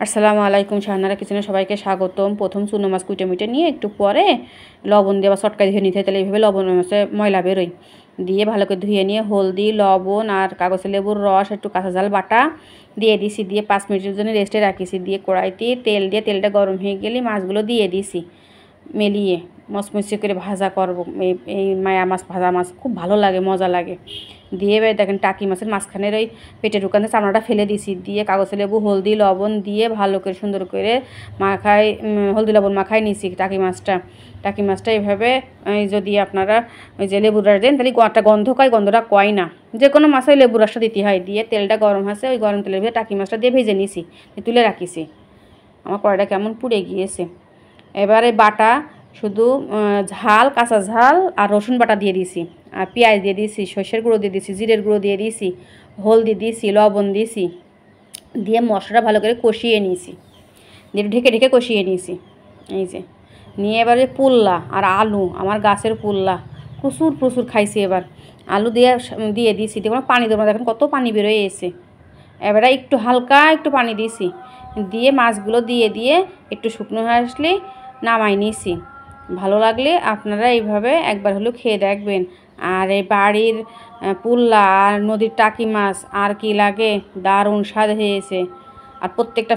আসসালামু আলাইকুম, শাহনারা কিচেনে সবাইকে স্বাগতম। প্রথম চুনো মাছ কুইটে মুইটে নিয়ে একটু পরে লবণ দিয়ে বা চটকা ধুয়ে নিতে হয়, তাহলে এইভাবে লবণ মাছে ময়লা বেরোয়। দিয়ে ভালো করে ধুয়ে নিয়ে হলদি, লবণ আর কাগজে লেবুর রস, একটু কাঁচা ঝাল বাটা দিয়ে দিছি। দিয়ে 5 মিনিটের জন্য রেস্টে রাখিছি। দিয়ে কড়াইতে তেল দিয়ে তেলটা গরম হয়ে গেলে মাছগুলো দিয়ে দিছি, মেলিয়ে মচমচে করে ভাজা করব। এই মায়া মাছ, ভাজা মাছ খুব ভালো লাগে, মজা লাগে। দিয়ে এবার দেখেন টাকি মাছের মাঝখানের ওই পেটের ওখানে চামড়াটা ফেলে দিছি। দিয়ে কাগজে লেবু, হলদি, লবণ দিয়ে ভালো করে সুন্দর করে মাখাই, হলদি লবণ মাখাই নিছি টাকি মাছটা এইভাবে যদি আপনারা ওই যে লেবুর রস দেন তাহলে একটা গন্ধ কয়, গন্ধটা কয় না। যে কোনো মাছে ওই লেবুর রসটা দিতে হয়। দিয়ে তেলটা গরম আছে, ওই গরম তেলের ভিতরে টাকি মাছটা দিয়ে ভেজে নিছি, তুলে রাখিছি। আমার কড়াইটা কেমন পুড়ে গিয়েছে। এবারে বাটা শুধু ঝাল, কাঁচা ঝাল আর রসুন বাটা দিয়ে দিছি, আর পেঁয়াজ দিয়ে দিছি, সর্ষের গুঁড়ো দিয়ে দিছি, জিরের গুঁড়ো দিয়ে দিছি, হলদি দিছি, লবণ দিছি। দিয়ে মশলাটা ভালো করে কষিয়ে নিয়েছি, দিয়ে ঢেকে ঢেকে কষিয়ে নিয়েছি। এই যে নিয়ে এবারে পুল্লা আর আলু, আমার গাছের পুল্লা প্রচুর প্রচুর খাইছি। এবার আলু দিয়ে দিয়েছি, দেখুন পানি দেবো, দেখেন কত পানি বেরোয় এসে। এবারে একটু হালকা একটু পানি দিয়েছি, দিয়ে মাছগুলো দিয়ে একটু শুকনো হয়ে আসলে নামাই নিয়েছি। ভালো লাগলে আপনারা এইভাবে একবার হলেও খেয়ে দেখবেন। আর এই বাড়ির পুল্লা আর নদীর টাকি মাছ আর কি লাগে, দারুণ স্বাদ হয়েছে। আর প্রত্যেকটা